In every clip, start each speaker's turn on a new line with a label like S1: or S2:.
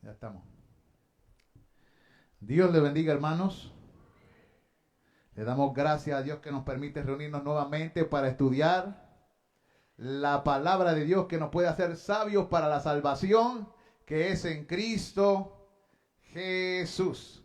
S1: Ya estamos. Dios le bendiga, hermanos. Le damos gracias a Dios que nos permite reunirnos nuevamente para estudiar la palabra de Dios que nos puede hacer sabios para la salvación que es en Cristo Jesús.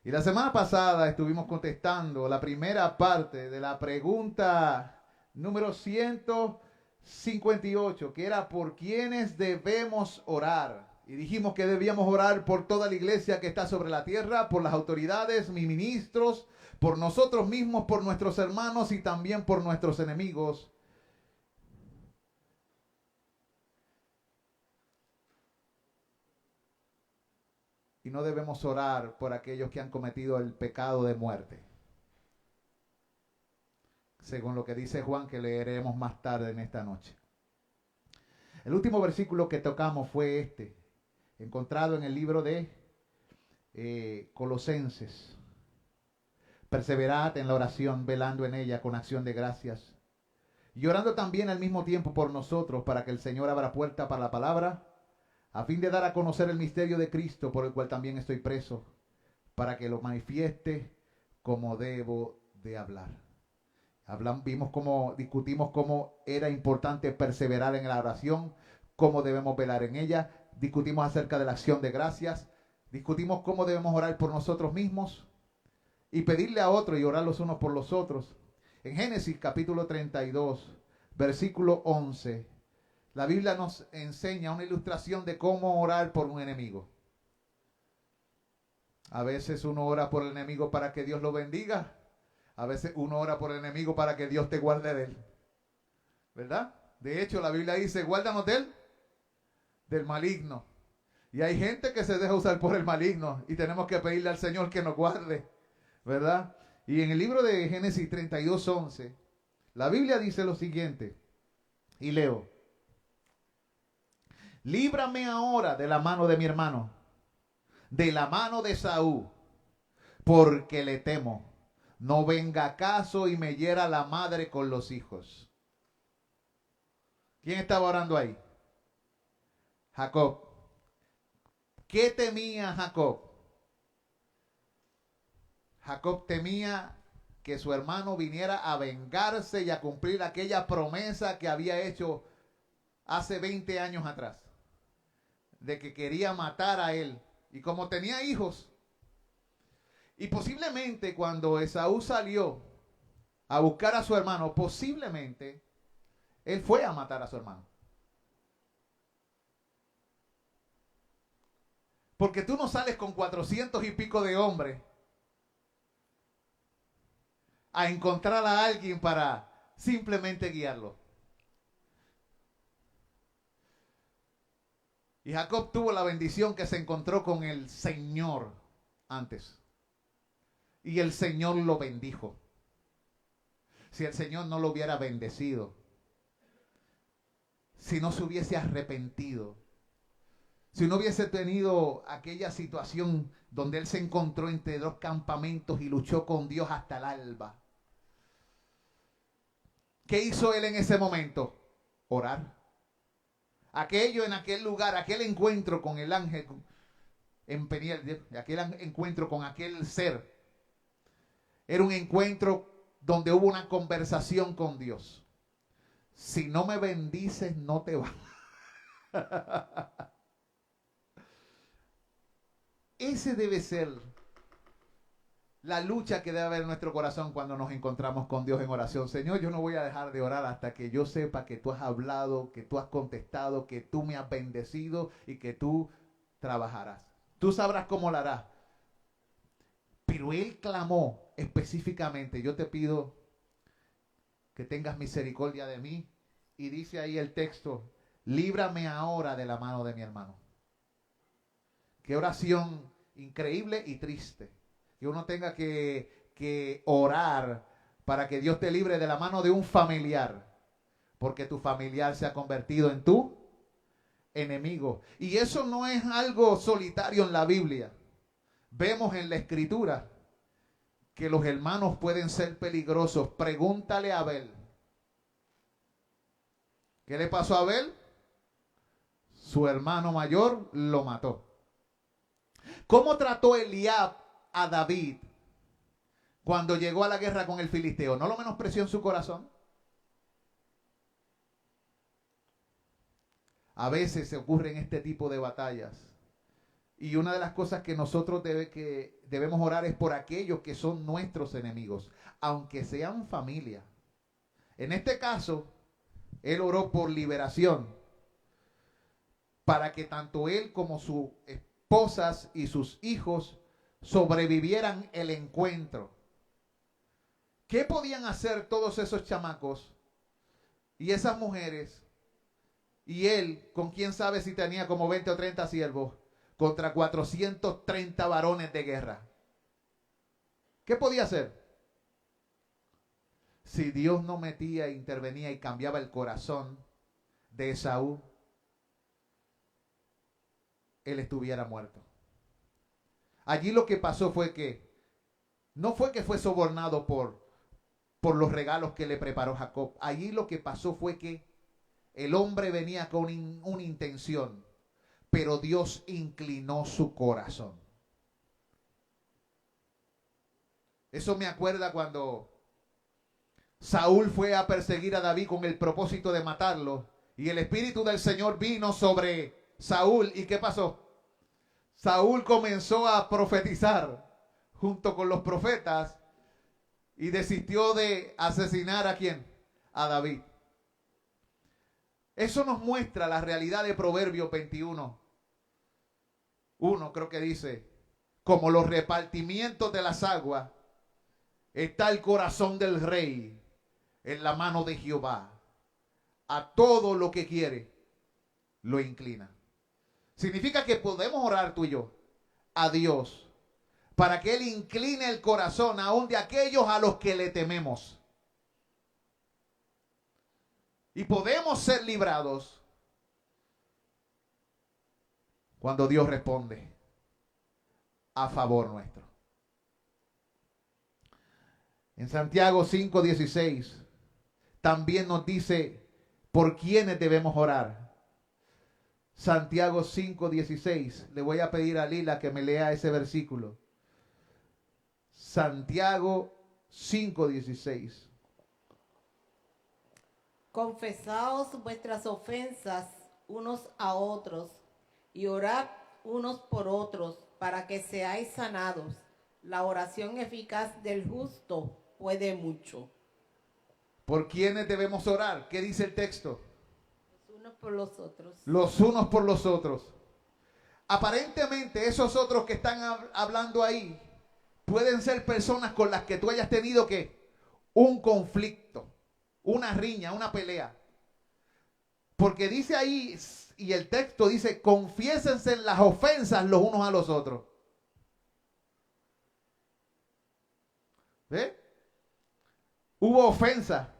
S1: Y la semana pasada estuvimos contestando la primera parte de la pregunta número 158, que era ¿por quiénes debemos orar? Y dijimos que debíamos orar por toda la iglesia que está sobre la tierra, por las autoridades, mis ministros, por nosotros mismos, por nuestros hermanos y también por nuestros enemigos. Y no debemos orar por aquellos que han cometido el pecado de muerte, según lo que dice Juan, que leeremos más tarde en esta noche. El último versículo que tocamos fue este, encontrado en el libro de Colosenses. Perseverad en la oración, velando en ella con acción de gracias, y orando también al mismo tiempo por nosotros, para que el Señor abra puerta para la palabra, a fin de dar a conocer el misterio de Cristo, por el cual también estoy preso, para que lo manifieste como debo de hablar. Discutimos cómo era importante perseverar en la oración, cómo debemos velar en ella. Discutimos acerca de la acción de gracias. Discutimos cómo debemos orar por nosotros mismos y pedirle a otros y orar los unos por los otros. En Génesis capítulo 32, versículo 11, la Biblia nos enseña una ilustración de cómo orar por un enemigo. A veces uno ora por el enemigo para que Dios lo bendiga. A veces uno ora por el enemigo para que Dios te guarde de él. ¿Verdad? De hecho, la Biblia dice, guárdanos del maligno. Y hay gente que se deja usar por el maligno y tenemos que pedirle al Señor que nos guarde. ¿Verdad? Y en el libro de Génesis 32:11, la Biblia dice lo siguiente, y leo: líbrame ahora de la mano de mi hermano, de la mano de Esaú, porque le temo. No venga acaso y me hiera la madre con los hijos. ¿Quién estaba orando ahí? Jacob. ¿Qué temía Jacob? Jacob temía que su hermano viniera a vengarse y a cumplir aquella promesa que había hecho hace 20 años atrás, de que quería matar a él. Y como tenía hijos, y posiblemente cuando Esaú salió a buscar a su hermano, posiblemente él fue a matar a su hermano. Porque tú no sales con 400 y pico de hombres a encontrar a alguien para simplemente guiarlo. Y Jacob tuvo la bendición que se encontró con el Señor antes. Y el Señor lo bendijo. Si el Señor no lo hubiera bendecido, si no se hubiese arrepentido, si no hubiese tenido aquella situación donde él se encontró entre dos campamentos y luchó con Dios hasta el alba, ¿qué hizo él en ese momento? Orar. Aquello en aquel lugar, aquel encuentro con el ángel en Peniel, aquel encuentro con aquel ser, era un encuentro donde hubo una conversación con Dios. Si no me bendices, no te va. Ese debe ser la lucha que debe haber en nuestro corazón cuando nos encontramos con Dios en oración. Señor, yo no voy a dejar de orar hasta que yo sepa que tú has hablado, que tú has contestado, que tú me has bendecido y que tú trabajarás. Tú sabrás cómo lo harás. Pero él clamó específicamente: yo te pido que tengas misericordia de mí. Y dice ahí el texto: líbrame ahora de la mano de mi hermano. Qué oración increíble y triste. Que uno tenga que orar para que Dios te libre de la mano de un familiar, porque tu familiar se ha convertido en tu enemigo. Y eso no es algo solitario en la Biblia. Vemos en la Escritura que los hermanos pueden ser peligrosos. Pregúntale a Abel. ¿Qué le pasó a Abel? su hermano mayor lo mató. ¿Cómo trató Eliab a David cuando llegó a la guerra con el filisteo? ¿No lo menospreció en su corazón? A veces se ocurren este tipo de batallas. Y una de las cosas que nosotros debemos orar es por aquellos que son nuestros enemigos, aunque sean familia. En este caso, él oró por liberación, para que tanto él como sus esposas y sus hijos sobrevivieran el encuentro. ¿Qué podían hacer todos esos chamacos y esas mujeres? Y él, con quién sabe si tenía como 20 o 30 siervos, contra 430 varones de guerra. ¿Qué podía hacer? Si Dios no metía, intervenía y cambiaba el corazón de Esaú, él estuviera muerto. Allí lo que pasó fue que, no fue que fue sobornado por los regalos que le preparó Jacob. Allí lo que pasó fue que el hombre venía con una intención, pero Dios inclinó su corazón. Eso me acuerda cuando Saúl fue a perseguir a David con el propósito de matarlo, y el Espíritu del Señor vino sobre Saúl. ¿Y qué pasó? Saúl comenzó a profetizar junto con los profetas y desistió de asesinar ¿a quién? A David. Eso nos muestra la realidad de Proverbios 21. Creo que dice, como los repartimientos de las aguas, está el corazón del rey en la mano de Jehová. A todo lo que quiere, lo inclina. Significa que podemos orar tú y yo a Dios para que Él incline el corazón aún de aquellos a los que le tememos. Y podemos ser librados cuando Dios responde a favor nuestro. En Santiago 5:16 también nos dice por quiénes debemos orar. Santiago 5:16. Le voy a pedir a Lila que me lea ese versículo. Santiago 5:16.
S2: Confesaos vuestras ofensas unos a otros y orad unos por otros para que seáis sanados. La oración eficaz del justo puede mucho.
S1: ¿Por quiénes debemos orar? ¿Qué dice el texto?
S2: Los unos por los otros.
S1: Los unos por los otros. Aparentemente esos otros que están hablando ahí pueden ser personas con las que tú hayas tenido un conflicto, una riña, una pelea. Porque dice ahí, y el texto dice, confiésense en las ofensas los unos a los otros. ¿Ve? Hubo ofensa.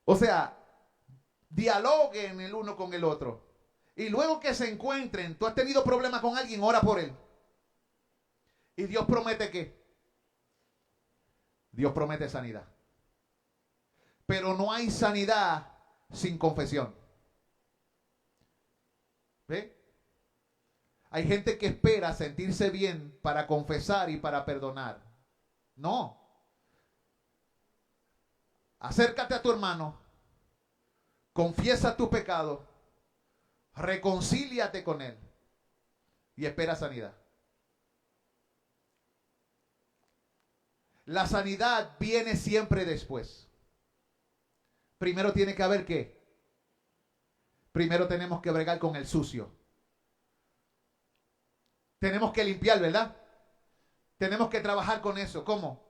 S1: O sea, dialoguen el uno con el otro. Y luego que se encuentren, tú has tenido problemas con alguien, ora por él. Y Dios promete ¿qué? Dios promete sanidad. Pero no hay sanidad sin confesión. ¿Ve? Hay gente que espera sentirse bien para confesar y para perdonar. No. Acércate a tu hermano, confiesa tu pecado, reconcíliate con él y espera sanidad. La sanidad viene siempre después. Primero tiene que haber ¿qué? Primero tenemos que bregar con el sucio. Tenemos que limpiar, ¿verdad? Tenemos que trabajar con eso. ¿Cómo?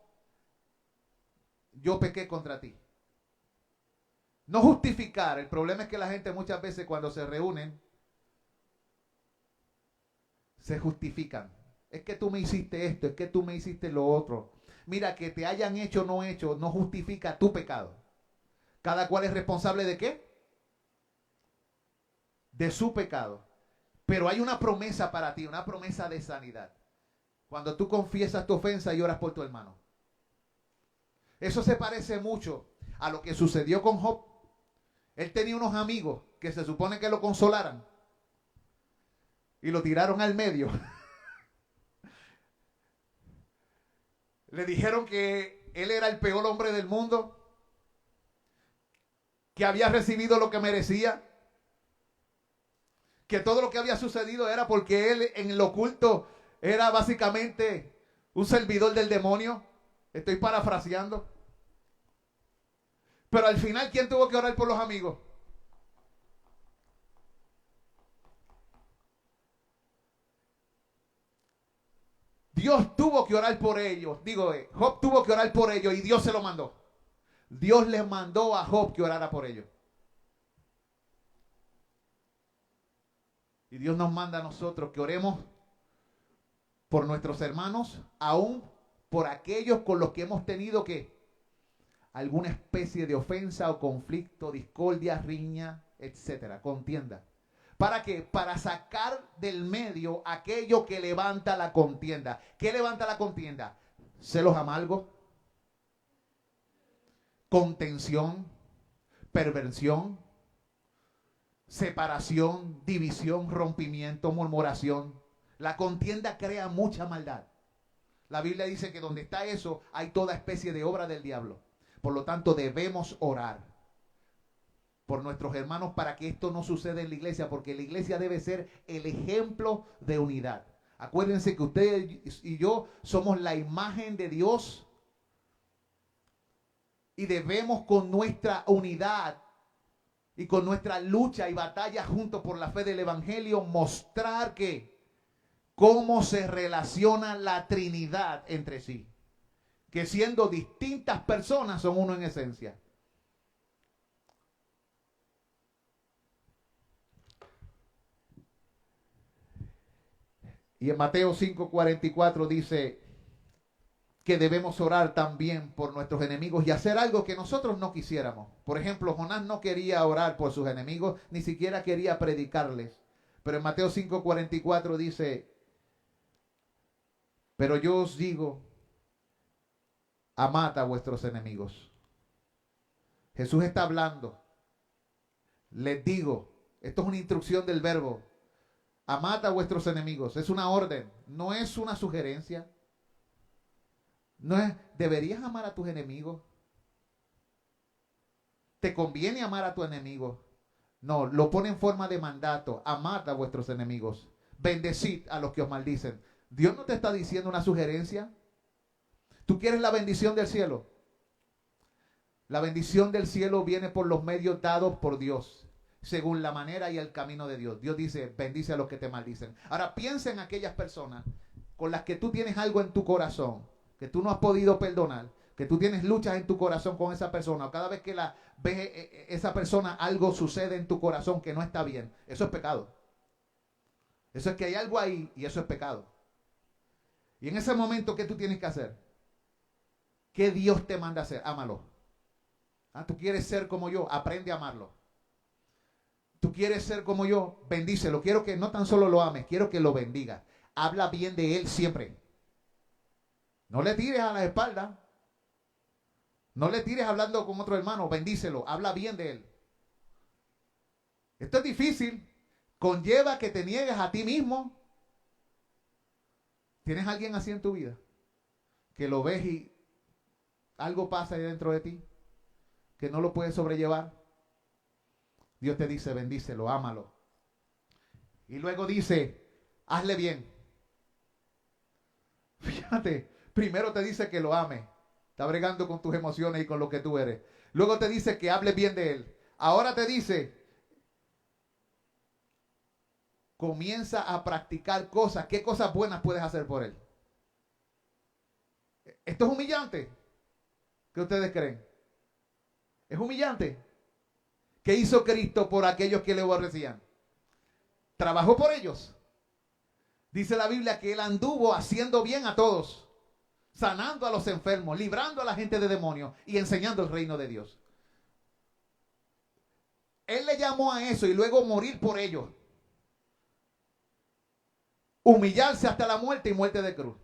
S1: Yo pequé contra ti. No justificar. El problema es que la gente muchas veces cuando se reúnen se justifican. Es que tú me hiciste esto, es que tú me hiciste lo otro. Mira, que te hayan hecho o no hecho no justifica tu pecado. Cada cual es responsable ¿de qué? De su pecado. Pero hay una promesa para ti, una promesa de sanidad. Cuando tú confiesas tu ofensa y oras por tu hermano. Eso se parece mucho a lo que sucedió con Job. Él tenía unos amigos que se supone que lo consolaran y lo tiraron al medio. Le dijeron que él era el peor hombre del mundo, que había recibido lo que merecía, que todo lo que había sucedido era porque él en lo oculto era básicamente un servidor del demonio. Estoy parafraseando. Pero al final, ¿quién tuvo que orar por los amigos? Dios tuvo que orar por ellos. Job tuvo que orar por ellos y Dios se lo mandó. Dios les mandó a Job que orara por ellos. Y Dios nos manda a nosotros que oremos por nuestros hermanos, aún por aquellos con los que hemos tenido que alguna especie de ofensa o conflicto, discordia, riña, etcétera, contienda. ¿Para qué? Para sacar del medio aquello que levanta la contienda. ¿Qué levanta la contienda? Celos amargos, contención, perversión, separación, división, rompimiento, murmuración. La contienda crea mucha maldad. La Biblia dice que donde está eso hay toda especie de obra del diablo. Por lo tanto, debemos orar por nuestros hermanos para que esto no suceda en la iglesia, porque la iglesia debe ser el ejemplo de unidad. Acuérdense que ustedes y yo somos la imagen de Dios y debemos con nuestra unidad y con nuestra lucha y batalla junto por la fe del evangelio mostrar que cómo se relaciona la Trinidad entre sí, que siendo distintas personas son uno en esencia. Y en Mateo 5:44 dice que debemos orar también por nuestros enemigos y hacer algo que nosotros no quisiéramos. Por ejemplo, Jonás no quería orar por sus enemigos, ni siquiera quería predicarles. Pero en Mateo 5:44 dice, pero yo os digo, amad a vuestros enemigos. Jesús está hablando. Les digo, esto es una instrucción del verbo. Amad a vuestros enemigos. Es una orden, no es una sugerencia. No es, ¿deberías amar a tus enemigos? ¿Te conviene amar a tu enemigo? No, lo pone en forma de mandato. Amad a vuestros enemigos. Bendecid a los que os maldicen. Dios no te está diciendo una sugerencia. ¿Tú quieres la bendición del cielo? La bendición del cielo viene por los medios dados por Dios, según la manera y el camino de Dios. Dios dice, bendice a los que te maldicen. Ahora piensa en aquellas personas con las que tú tienes algo en tu corazón, que tú no has podido perdonar, que tú tienes luchas en tu corazón con esa persona, o cada vez que la ves esa persona, algo sucede en tu corazón que no está bien. Eso es pecado. Eso es que hay algo ahí y eso es pecado. Y en ese momento, ¿qué tú tienes que hacer? ¿Qué Dios te manda a hacer? Ámalo. Tú quieres ser como yo, aprende a amarlo. Tú quieres ser como yo, bendícelo. Quiero que no tan solo lo ames, quiero que lo bendiga. Habla bien de él siempre. No le tires a la espalda. No le tires hablando con otro hermano, bendícelo, habla bien de él. Esto es difícil, conlleva que te niegues a ti mismo. ¿Tienes alguien así en tu vida? Que lo ves y algo pasa ahí dentro de ti, que no lo puedes sobrellevar. Dios te dice, bendícelo, ámalo. Y luego dice, hazle bien. Fíjate, primero te dice que lo ames. Está bregando con tus emociones y con lo que tú eres. Luego te dice que hables bien de él. Ahora te dice, comienza a practicar cosas. ¿Qué cosas buenas puedes hacer por él? Esto es humillante. ¿Qué ustedes creen? ¿Es humillante? ¿Qué hizo Cristo por aquellos que le aborrecían? Trabajó por ellos. Dice la Biblia que él anduvo haciendo bien a todos, sanando a los enfermos, librando a la gente de demonios y enseñando el reino de Dios. Él le llamó a eso y luego morir por ellos. Humillarse hasta la muerte y muerte de cruz.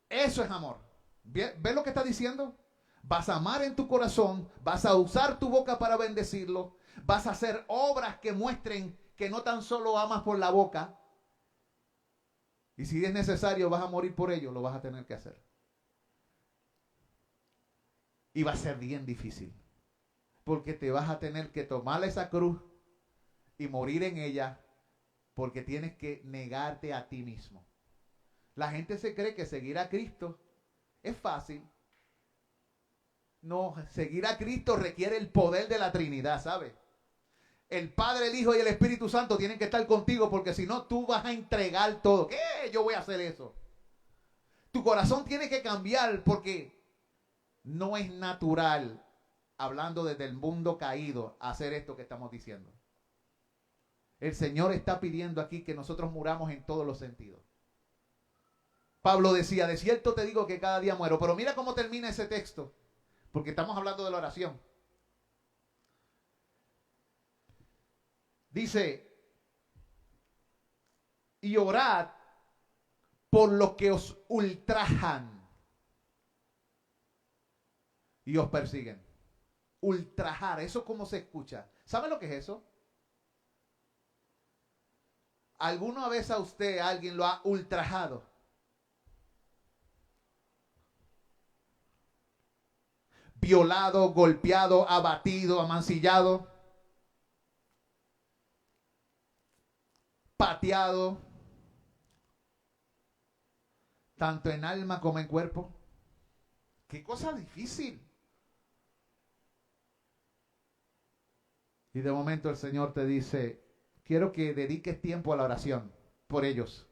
S1: Eso es amor. ¿Ves lo que está diciendo? Vas a amar en tu corazón, vas a usar tu boca para bendecirlo, vas a hacer obras que muestren que no tan solo amas por la boca, y si es necesario vas a morir por ello, lo vas a tener que hacer. Y va a ser bien difícil, porque te vas a tener que tomar esa cruz y morir en ella, porque tienes que negarte a ti mismo. La gente se cree que seguir a Cristo es fácil. No, seguir a Cristo requiere el poder de la Trinidad, ¿sabes? El Padre, el Hijo y el Espíritu Santo tienen que estar contigo, porque si no, tú vas a entregar todo. ¿Qué? Yo voy a hacer eso. Tu corazón tiene que cambiar, porque no es natural, hablando desde el mundo caído, hacer esto que estamos diciendo. El Señor está pidiendo aquí que nosotros muramos en todos los sentidos. Pablo decía, de cierto te digo que cada día muero. Pero mira cómo termina ese texto, porque estamos hablando de la oración. Dice, y orad por los que os ultrajan y os persiguen. Ultrajar, ¿eso cómo se escucha? ¿Sabe lo que es eso? ¿Alguna vez a usted alguien lo ha ultrajado? Violado, golpeado, abatido, amancillado, pateado, tanto en alma como en cuerpo. Qué cosa difícil. Y de momento el Señor te dice, quiero que dediques tiempo a la oración por ellos.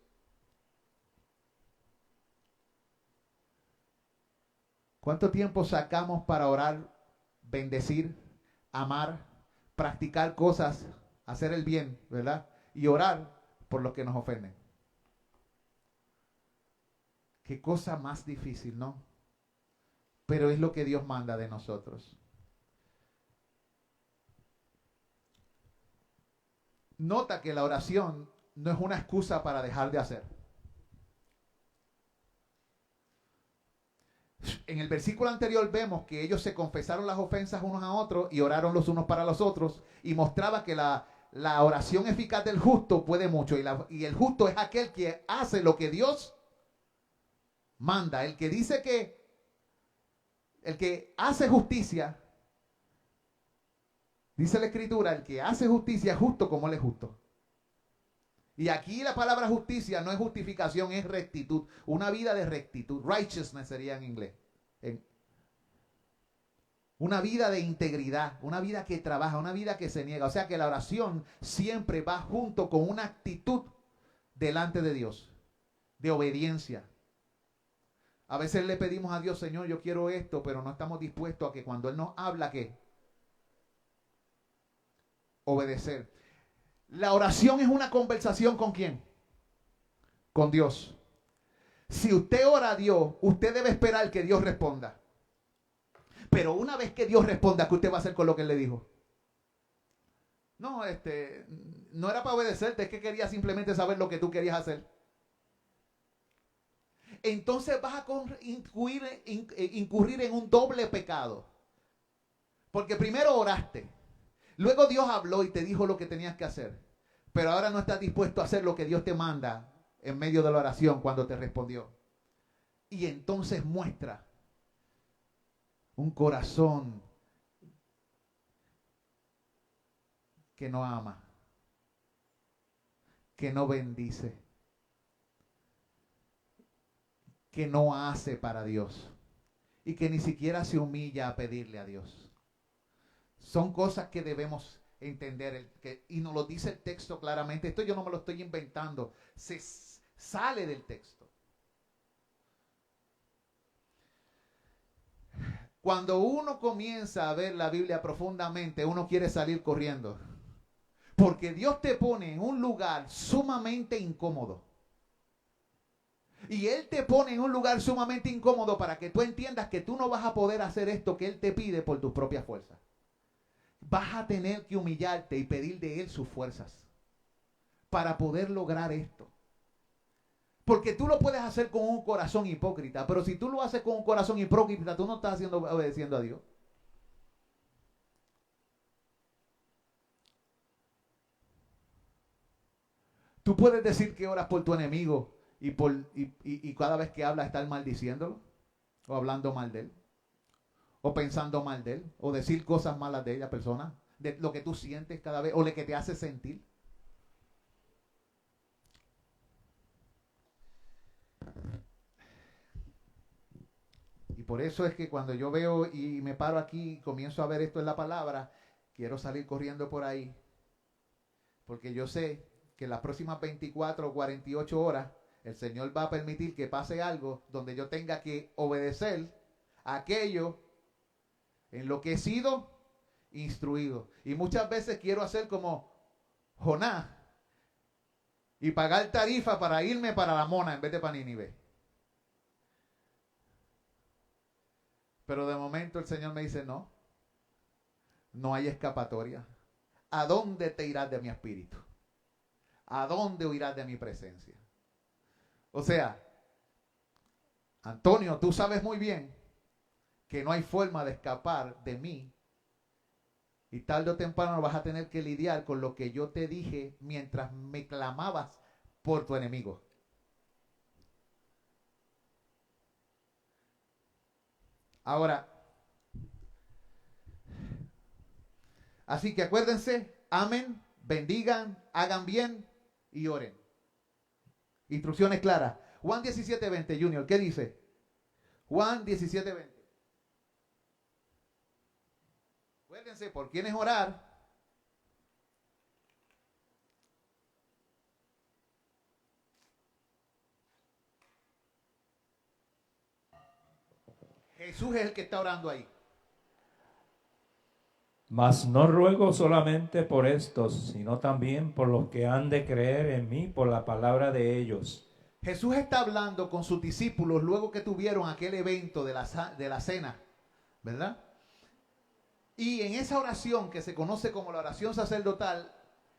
S1: ¿Cuánto tiempo sacamos para orar, bendecir, amar, practicar cosas, hacer el bien, ¿verdad? Y orar por los que nos ofenden. Qué cosa más difícil, ¿no? Pero es lo que Dios manda de nosotros. Nota que la oración no es una excusa para dejar de hacer. En el versículo anterior vemos que ellos se confesaron las ofensas unos a otros y oraron los unos para los otros, y mostraba que la oración eficaz del justo puede mucho, y el justo es aquel que hace lo que Dios manda, el que dice que el que hace justicia, dice la Escritura, el que hace justicia es justo como él es justo. Y aquí la palabra justicia no es justificación, es rectitud. Una vida de rectitud. Righteousness sería en inglés. Una vida de integridad. Una vida que trabaja. Una vida que se niega. O sea que la oración siempre va junto con una actitud delante de Dios. De obediencia. A veces le pedimos a Dios, Señor, yo quiero esto, pero no estamos dispuestos a que cuando Él nos habla, ¿qué? Obedecer. La oración es una conversación ¿con quién? Con Dios. Si usted ora a Dios, usted debe esperar que Dios responda. Pero una vez que Dios responda, ¿qué usted va a hacer con lo que Él le dijo? No, no era para obedecerte, es que quería simplemente saber lo que tú querías hacer. Entonces vas a incurrir en un doble pecado. Porque primero oraste. Luego Dios habló y te dijo lo que tenías que hacer. Pero ahora no estás dispuesto a hacer lo que Dios te manda en medio de la oración cuando te respondió. Y entonces muestra un corazón que no ama, que no bendice, que no hace para Dios y que ni siquiera se humilla a pedirle a Dios. Son cosas que debemos entender y nos lo dice el texto claramente. Esto yo no me lo estoy inventando. Se sale del texto. Cuando uno comienza a ver la Biblia profundamente, uno quiere salir corriendo. Porque Dios te pone en un lugar sumamente incómodo. Y Él te pone en un lugar sumamente incómodo para que tú entiendas que tú no vas a poder hacer esto que Él te pide por tus propias fuerzas. Vas a tener que humillarte y pedir de Él sus fuerzas para poder lograr esto. Porque tú lo puedes hacer con un corazón hipócrita, pero si tú lo haces con un corazón hipócrita, tú no estás obedeciendo a Dios. Tú puedes decir que oras por tu enemigo y cada vez que hablas estar maldiciéndolo, o hablando mal de él, o pensando mal de él, o decir cosas malas de ella persona, de lo que tú sientes cada vez, o lo que te hace sentir. Y por eso es que cuando yo veo y me paro aquí y comienzo a ver esto en la palabra, quiero salir corriendo por ahí, porque yo sé que en las próximas 24 o 48 horas el Señor va a permitir que pase algo donde yo tenga que obedecer a aquello en lo que he sido instruido. Y muchas veces quiero hacer como Jonás y pagar tarifa para irme para la Mona en vez de para Nínive. Pero de momento el Señor me dice, no, no hay escapatoria. ¿A dónde te irás de mi espíritu? ¿A dónde huirás de mi presencia? O sea, Antonio, tú sabes muy bien que no hay forma de escapar de mí. Y tarde o temprano vas a tener que lidiar con lo que yo te dije mientras me clamabas por tu enemigo. Ahora, así que acuérdense, amen, bendigan, hagan bien y oren. Instrucciones claras. Juan 17:20, Junior, ¿qué dice? Juan 17:20. Acuérdense, ¿por quién es orar? Jesús es el que está orando ahí.
S3: Mas no ruego solamente por estos, sino también por los que han de creer en mí por la palabra de ellos.
S1: Jesús está hablando con sus discípulos luego que tuvieron aquel evento de la cena, ¿verdad? Y en esa oración que se conoce como la oración sacerdotal,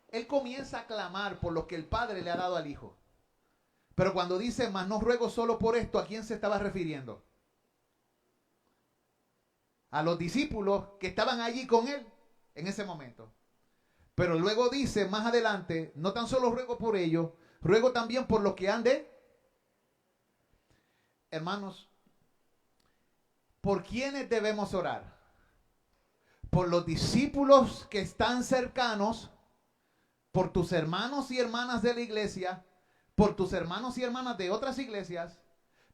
S1: Él comienza a clamar por lo que el Padre le ha dado al Hijo. Pero cuando dice, mas no ruego solo por esto, ¿a quién se estaba refiriendo? A los discípulos que estaban allí con Él en ese momento. Pero luego dice más adelante, no tan solo ruego por ellos, ruego también por los que han de... Hermanos, ¿por quiénes debemos orar? Por los discípulos que están cercanos, por tus hermanos y hermanas de la iglesia, por tus hermanos y hermanas de otras iglesias,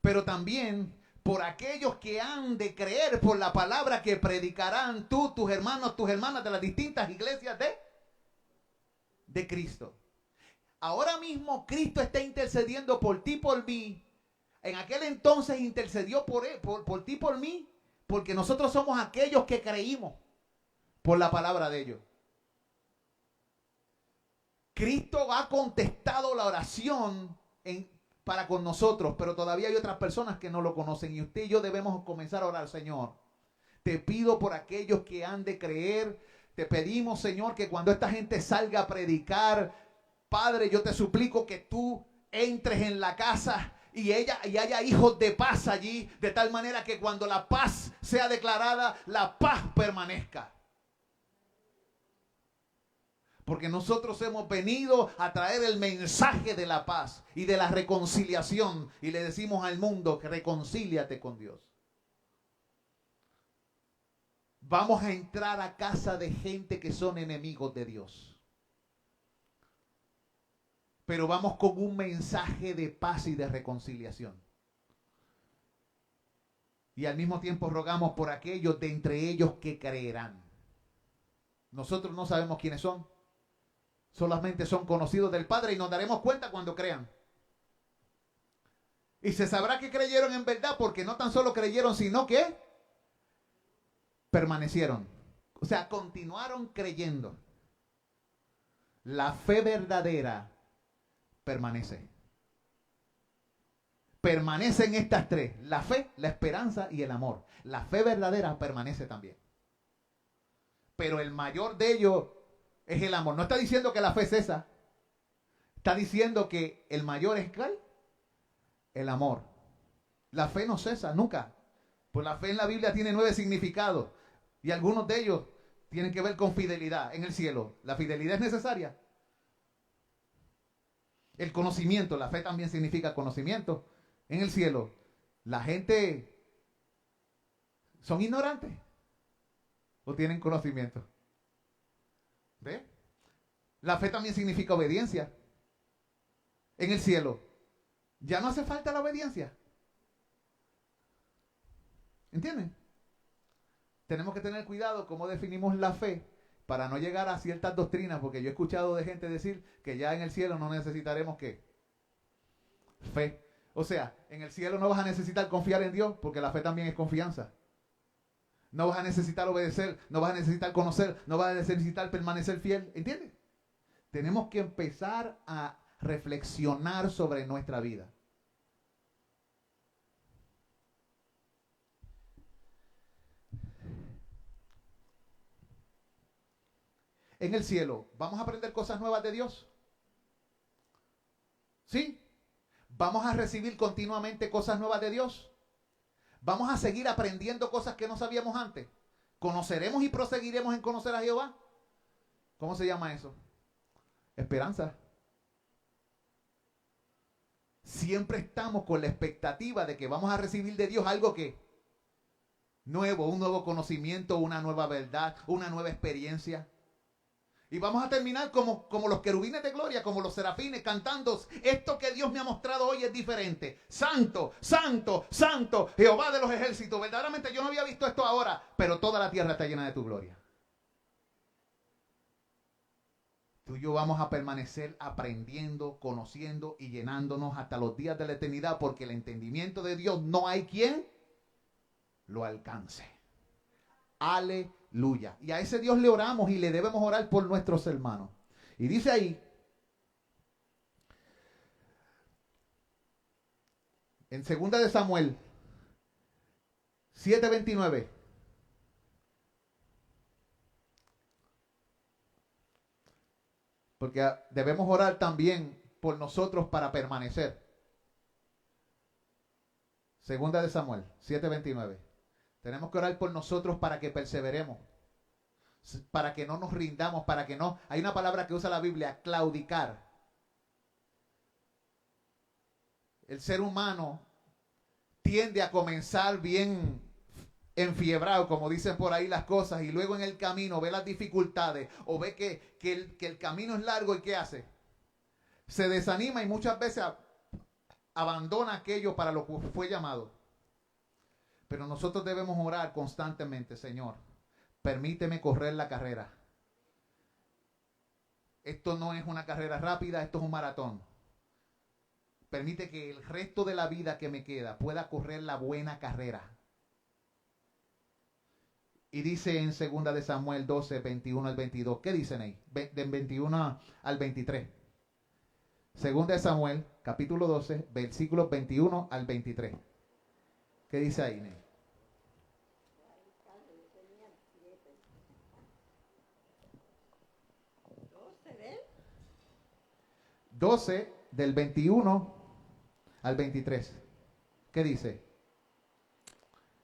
S1: pero también por aquellos que han de creer por la palabra que predicarán tú, tus hermanos, tus hermanas de las distintas iglesias de Cristo. Ahora mismo Cristo está intercediendo por ti, por mí. En aquel entonces intercedió por ti, por mí, porque nosotros somos aquellos que creímos por la palabra de ellos. Cristo ha contestado la oración para con nosotros, pero todavía hay otras personas que no lo conocen y usted y yo debemos comenzar a orar. Señor, te pido por aquellos que han de creer, te pedimos, Señor, que cuando esta gente salga a predicar, Padre, yo te suplico que tú entres en la casa y haya hijos de paz allí, de tal manera que cuando la paz sea declarada, la paz permanezca. Porque nosotros hemos venido a traer el mensaje de la paz y de la reconciliación. Y le decimos al mundo que reconcíliate con Dios. Vamos a entrar a casa de gente que son enemigos de Dios. Pero vamos con un mensaje de paz y de reconciliación. Y al mismo tiempo rogamos por aquellos de entre ellos que creerán. Nosotros no sabemos quiénes son. Solamente son conocidos del Padre y nos daremos cuenta cuando crean. Y se sabrá que creyeron en verdad porque no tan solo creyeron, sino que permanecieron. O sea, continuaron creyendo. La fe verdadera permanece. Permanecen estas tres: la fe, la esperanza y el amor. La fe verdadera permanece también. Pero el mayor de ellos es el amor. No está diciendo que la fe es esa. Está diciendo que el mayor es ¿cuál? el amor. La fe no cesa nunca. Pues la fe en la Biblia tiene 9 significados. Y algunos de ellos tienen que ver con fidelidad en el cielo. ¿La fidelidad es necesaria? El conocimiento, la fe también significa conocimiento. En el cielo, la gente son ignorantes o tienen conocimiento. ¿Ve? La fe también significa obediencia. En el cielo, ya no hace falta la obediencia. ¿Entienden? Tenemos que tener cuidado cómo definimos la fe para no llegar a ciertas doctrinas, porque yo he escuchado de gente decir que ya en el cielo no necesitaremos ¿qué? Fe. O sea, en el cielo no vas a necesitar confiar en Dios, porque la fe también es confianza. No vas a necesitar obedecer, no vas a necesitar conocer, no vas a necesitar permanecer fiel. ¿Entiendes? Tenemos que empezar a reflexionar sobre nuestra vida. En el cielo, ¿vamos a aprender cosas nuevas de Dios? ¿Sí? ¿Vamos a recibir continuamente cosas nuevas de Dios? ¿Vamos a seguir aprendiendo cosas que no sabíamos antes? ¿Conoceremos y proseguiremos en conocer a Jehová? ¿Cómo se llama eso? Esperanza. Siempre estamos con la expectativa de que vamos a recibir de Dios algo que nuevo, un nuevo conocimiento, una nueva verdad, una nueva experiencia. Y vamos a terminar como los querubines de gloria, como los serafines, cantando: esto que Dios me ha mostrado hoy es diferente. Santo, santo, santo, Jehová de los ejércitos. Verdaderamente yo no había visto esto ahora, pero toda la tierra está llena de tu gloria. Tú y yo vamos a permanecer aprendiendo, conociendo y llenándonos hasta los días de la eternidad, porque el entendimiento de Dios no hay quien lo alcance. Aleluya. Y a ese Dios le oramos y le debemos orar por nuestros hermanos. Y dice ahí, en 2 de Samuel 7:29. Porque debemos orar también por nosotros para permanecer. 2 de Samuel 7:29. Tenemos que orar por nosotros para que perseveremos, para que no nos rindamos, para que no... Hay una palabra que usa la Biblia, claudicar. El ser humano tiende a comenzar bien enfiebrado, como dicen por ahí las cosas, y luego en el camino ve las dificultades o ve que el camino es largo, y ¿qué hace? Se desanima y muchas veces abandona aquello para lo que fue llamado. Pero nosotros debemos orar constantemente: Señor, permíteme correr la carrera. Esto no es una carrera rápida, esto es un maratón. Permite que el resto de la vida que me queda pueda correr la buena carrera. Y dice en 2 de Samuel 12, 21 al 22. ¿Qué dicen ahí? De 21 al 23. 2 de Samuel, capítulo 12, versículos 21 al 23. ¿Qué dice ahí, Ney? ¿12 del 21 al 23. ¿Qué dice?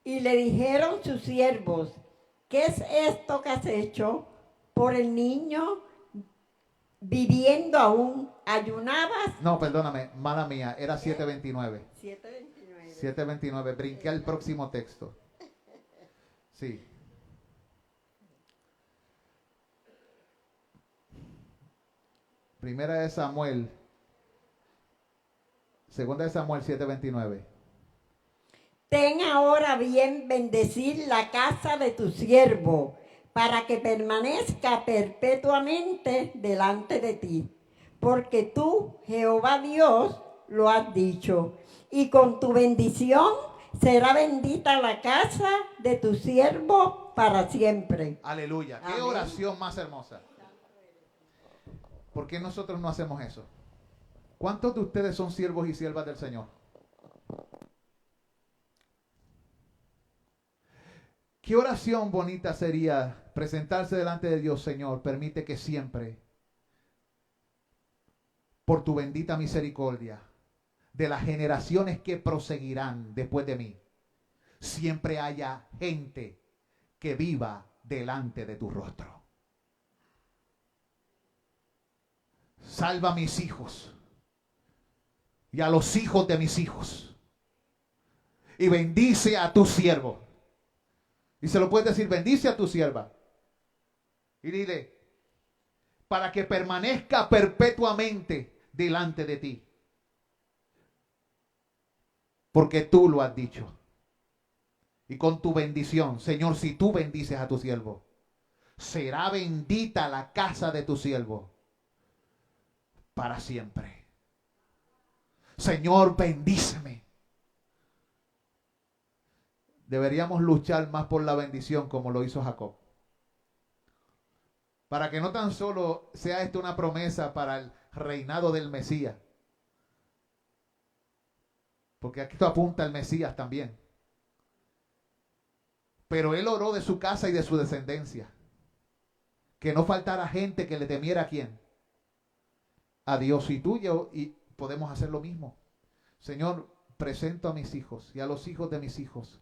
S4: Y le dijeron sus siervos: ¿qué es esto que has hecho por el niño viviendo aún? ¿Ayunabas?
S1: No, perdóname, mala mía, era 7:29.
S4: 7:29.
S1: 7:29, brinqué al próximo texto. Sí. Primera de Samuel, 2 de Samuel 7:29.
S4: Ten ahora bien bendecir la casa de tu siervo, para que permanezca perpetuamente delante de ti. Porque tú, Jehová Dios, lo has dicho. Y con tu bendición será bendita la casa de tu siervo para siempre.
S1: Aleluya. Qué
S4: Amén.
S1: oración más hermosa. ¿Por qué nosotros no hacemos eso? ¿Cuántos de ustedes son siervos y siervas del Señor? Qué oración bonita sería presentarse delante de Dios: Señor, permite que siempre, por tu bendita misericordia, de las generaciones que proseguirán después de mí, siempre haya gente que viva delante de tu rostro. Salva a mis hijos y a los hijos de mis hijos. Y bendice a tu siervo. Y se lo puedes decir, bendice a tu sierva. Y dile, para que permanezca perpetuamente delante de ti. Porque tú lo has dicho. Y con tu bendición, Señor, si tú bendices a tu siervo, será bendita la casa de tu siervo para siempre. Señor, bendíceme. Deberíamos luchar más por la bendición como lo hizo Jacob. Para que no tan solo sea esto una promesa para el reinado del Mesías. Porque aquí esto apunta al Mesías también. Pero él oró de su casa y de su descendencia. Que no faltara gente que le temiera a quién. A Dios. Y tú y podemos hacer lo mismo. Señor, presento a mis hijos y a los hijos de mis hijos.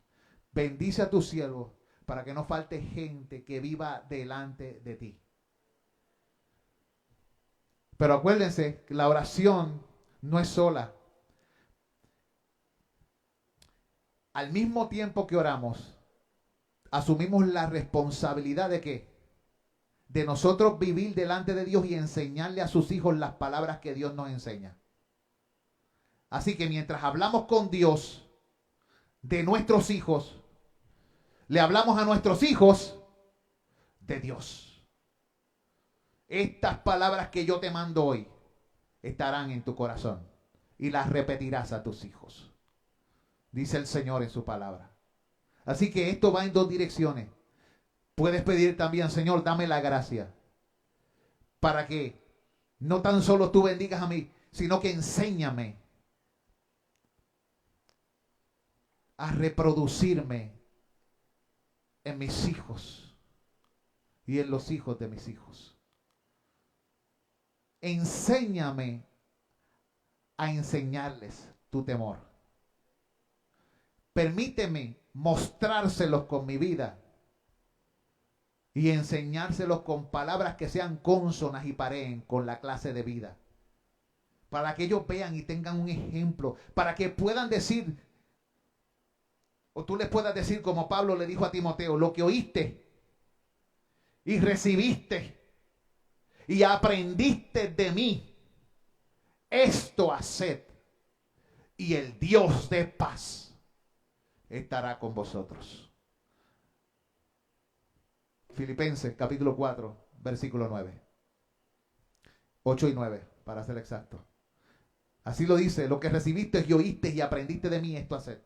S1: Bendice a tus siervos para que no falte gente que viva delante de ti. Pero acuérdense que la oración no es sola. Al mismo tiempo que oramos, asumimos la responsabilidad de ¿qué? De nosotros vivir delante de Dios y enseñarle a sus hijos las palabras que Dios nos enseña. Así que mientras hablamos con Dios de nuestros hijos, le hablamos a nuestros hijos de Dios. Estas palabras que yo te mando hoy estarán en tu corazón y las repetirás a tus hijos, dice el Señor en su palabra. Así que esto va en dos direcciones. Puedes pedir también, Señor, dame la gracia para que no tan solo tú bendigas a mí, sino que enséñame a reproducirme en mis hijos y en los hijos de mis hijos. Enséñame a enseñarles tu temor. Permíteme mostrárselos con mi vida y enseñárselos con palabras que sean cónsonas y pareen con la clase de vida. Para que ellos vean y tengan un ejemplo. Para que puedan decir, o tú les puedas decir como Pablo le dijo a Timoteo, lo que oíste y recibiste y aprendiste de mí, esto haced, y el Dios de paz estará con vosotros. Filipenses capítulo 4, versículo 9. 8 y 9, para ser exacto. Así lo dice, lo que recibiste y oíste y aprendiste de mí, esto haced.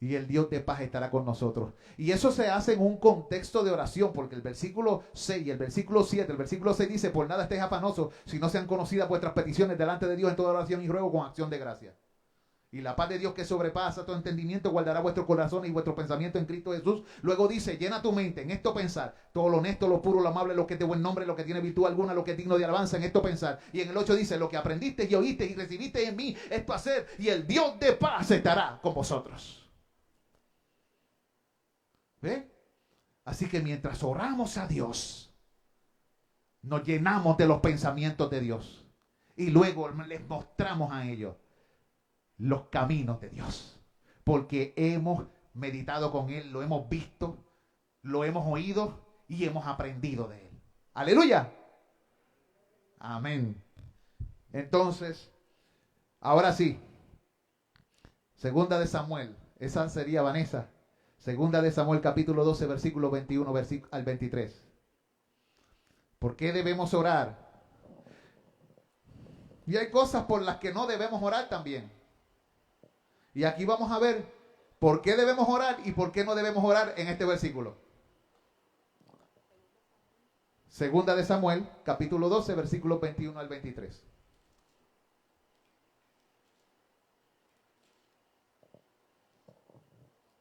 S1: Y el Dios de paz estará con nosotros. Y eso se hace en un contexto de oración, porque el versículo 6 y el versículo 7, el versículo 6 dice, por nada estéis afanosos, si no sean conocidas vuestras peticiones delante de Dios en toda oración y ruego con acción de gracia. Y la paz de Dios que sobrepasa todo entendimiento guardará vuestros corazones y vuestros pensamientos en Cristo Jesús. Luego dice, llena tu mente en esto pensar, todo lo honesto, lo puro, lo amable, lo que es de buen nombre, lo que tiene virtud alguna, lo que es digno de alabanza, en esto pensar. Y en el 8 dice, lo que aprendiste y oíste y recibiste en mí, esto hacer, y el Dios de paz estará con vosotros. ¿Ve? Así que mientras oramos a Dios, nos llenamos de los pensamientos de Dios. Y luego les mostramos a ellos los caminos de Dios. Porque hemos meditado con Él, lo hemos visto, lo hemos oído y hemos aprendido de Él. ¡Aleluya! Amén. Entonces, ahora sí. Segunda de Samuel. Esa sería Vanessa. Segunda de Samuel capítulo 12, versículo 21 al 23. ¿Por qué debemos orar? Y hay cosas por las que no debemos orar también. Y aquí vamos a ver por qué debemos orar y por qué no debemos orar en este versículo. Segunda de Samuel capítulo 12, versículo 21 al 23.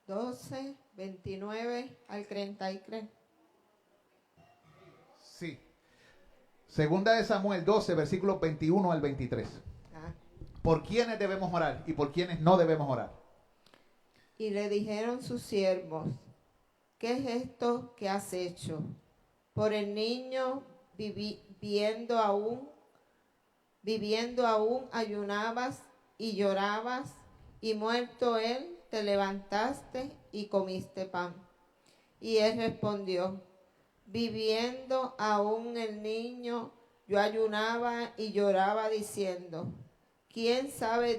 S2: Doce, 29 al 33.
S1: Sí. Segunda de Samuel 12, versículos 21 al 23. por quiénes debemos orar y por quiénes no debemos orar.
S2: Y le dijeron sus siervos, ¿qué es esto que has hecho? Por el niño viviendo aún ayunabas y llorabas, y muerto él, te levantaste y comiste pan. Y él respondió, viviendo aún el niño, yo ayunaba y lloraba diciendo, ¿quién sabe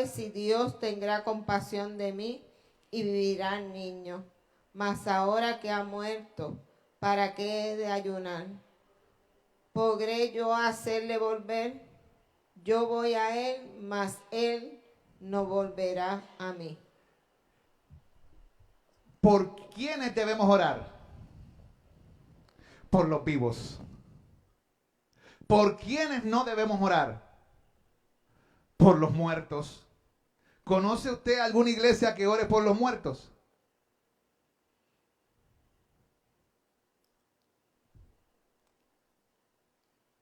S2: si Dios tendrá compasión de mí y vivirá el niño? Mas ahora que ha muerto, ¿para qué he de ayunar? ¿Podré yo hacerle volver? Yo voy a él, mas él no volverá a mí.
S1: ¿Por quiénes debemos orar? Por los vivos. ¿Por quiénes no debemos orar? Por los muertos. ¿Conoce usted alguna iglesia que ore por los muertos?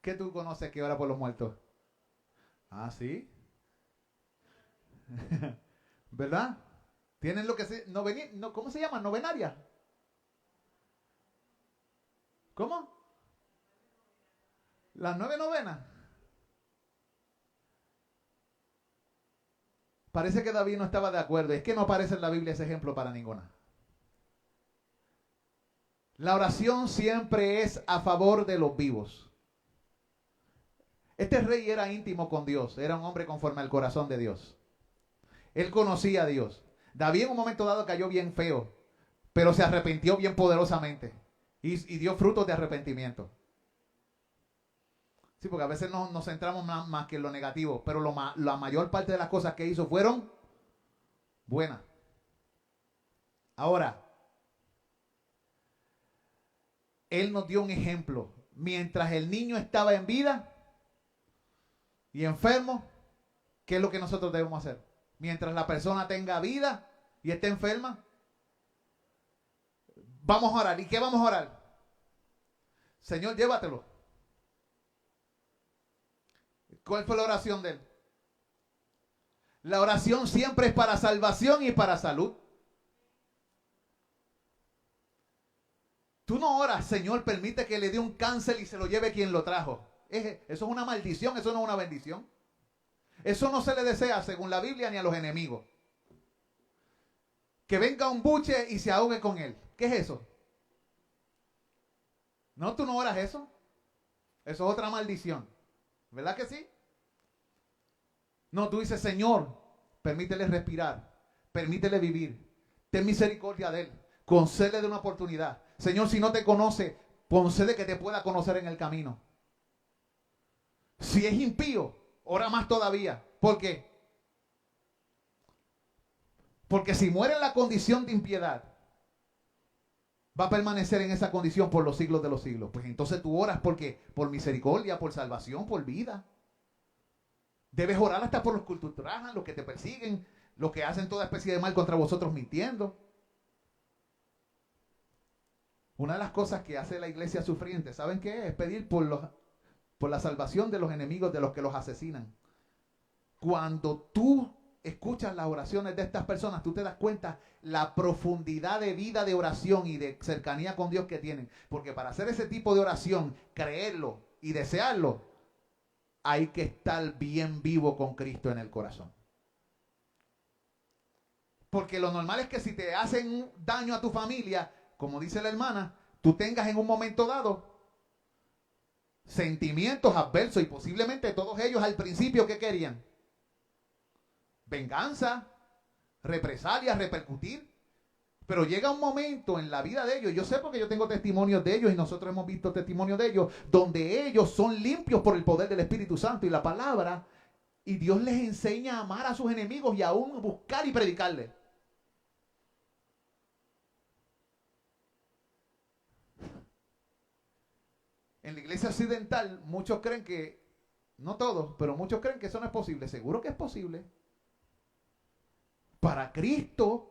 S1: ¿Qué tú conoces que ora por los muertos? Ah, sí. ¿Verdad? Tienen lo que se... ¿cómo se llama? ¿Novenaria? ¿Cómo? Las 9 novenas. Parece que David no estaba de acuerdo. Es que no aparece en la Biblia ese ejemplo para ninguna. La oración siempre es a favor de los vivos. Este rey era íntimo con Dios. Era un hombre conforme al corazón de Dios. Él conocía a Dios. David en un momento dado cayó bien feo, pero se arrepintió bien poderosamente y dio frutos de arrepentimiento. Sí, porque a veces nos centramos más que en lo negativo, pero la mayor parte de las cosas que hizo fueron buenas. Ahora, él nos dio un ejemplo. Mientras el niño estaba en vida y enfermo, ¿qué es lo que nosotros debemos hacer? Mientras la persona tenga vida y esté enferma, vamos a orar. ¿Y qué vamos a orar? Señor, llévatelo. ¿Cuál fue la oración de él? La oración siempre es para salvación y para salud. Tú no oras, Señor, permite que le dé un cáncer y se lo lleve quien lo trajo. Eso es una maldición, eso no es una bendición. Eso no se le desea, según la Biblia, ni a los enemigos. Que venga un buche y se ahogue con él. ¿Qué es eso? No, tú no oras eso. Eso es otra maldición. ¿Verdad que sí? No, tú dices, Señor, permítele respirar, permítele vivir, ten misericordia de él, concédele una oportunidad. Señor, si no te conoce, concede que te pueda conocer en el camino. Si es impío, ora más todavía. ¿Por qué? Porque si muere en la condición de impiedad, va a permanecer en esa condición por los siglos de los siglos. Pues entonces tú oras porque por misericordia, por salvación, por vida. Debes orar hasta por los que te ultrajan, los que te persiguen, los que hacen toda especie de mal contra vosotros mintiendo. Una de las cosas que hace la iglesia sufriente, ¿saben qué es? Es pedir por la salvación de los enemigos, de los que los asesinan. Cuando tú escuchas las oraciones de estas personas, tú te das cuenta la profundidad de vida de oración y de cercanía con Dios que tienen. Porque para hacer ese tipo de oración, creerlo y desearlo, hay que estar bien vivo con Cristo en el corazón. Porque lo normal es que si te hacen daño a tu familia, como dice la hermana, tú tengas en un momento dado sentimientos adversos y posiblemente todos ellos al principio, ¿qué querían? Venganza, represalia, repercutir. Pero llega un momento en la vida de ellos, yo sé porque yo tengo testimonios de ellos y nosotros hemos visto testimonios de ellos, donde ellos son limpios por el poder del Espíritu Santo y la palabra, y Dios les enseña a amar a sus enemigos y aún buscar y predicarles. En la iglesia occidental, muchos creen que, no todos, pero muchos creen que eso no es posible. Seguro que es posible. Para Cristo,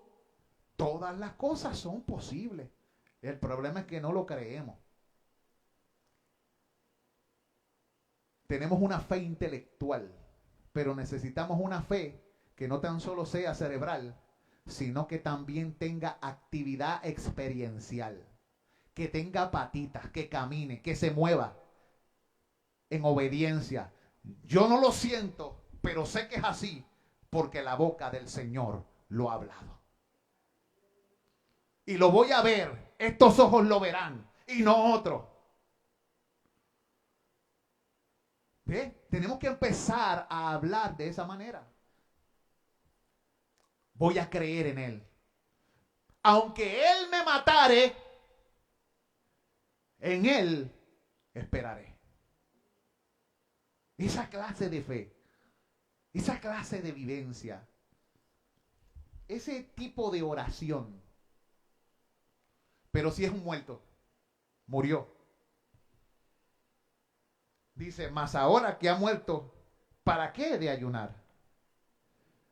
S1: todas las cosas son posibles. El problema es que no lo creemos. Tenemos una fe intelectual, pero necesitamos una fe que no tan solo sea cerebral, sino que también tenga actividad experiencial, que tenga patitas, que camine, que se mueva en obediencia. Yo no lo siento, pero sé que es así, porque la boca del Señor lo ha hablado. Y lo voy a ver, estos ojos lo verán, y no otro. ¿Ve? Tenemos que empezar a hablar de esa manera. Voy a creer en Él. Aunque Él me matare, en Él esperaré. Esa clase de fe, esa clase de vivencia, ese tipo de oración. Pero si es un muerto, murió. Dice, mas ahora que ha muerto, ¿para qué he de ayunar?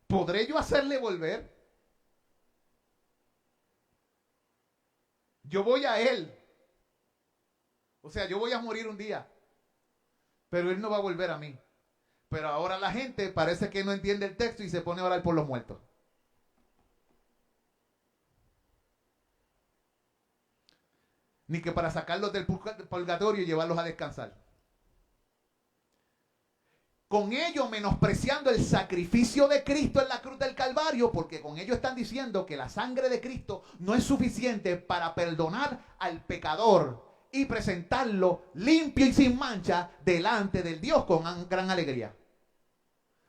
S1: ¿Podré yo hacerle volver? Yo voy a Él. O sea, yo voy a morir un día, pero Él no va a volver a mí. Pero ahora la gente parece que no entiende el texto y se pone a orar por los muertos. Ni que para sacarlos del purgatorio y llevarlos a descansar. Con ello menospreciando el sacrificio de Cristo en la cruz del Calvario, porque con ello están diciendo que la sangre de Cristo no es suficiente para perdonar al pecador y presentarlo limpio y sin mancha delante del Dios con gran alegría.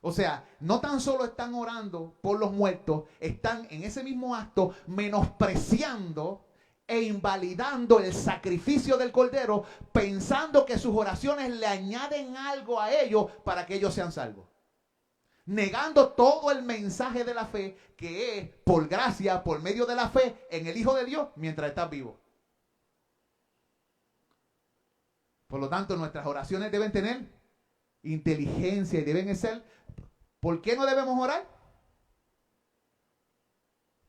S1: O sea, no tan solo están orando por los muertos, están en ese mismo acto menospreciando e invalidando el sacrificio del Cordero, pensando que sus oraciones le añaden algo a ellos para que ellos sean salvos. Negando todo el mensaje de la fe, que es por gracia, por medio de la fe en el Hijo de Dios, mientras estás vivo. Por lo tanto, nuestras oraciones deben tener inteligencia y deben ser. ¿Por qué no debemos orar?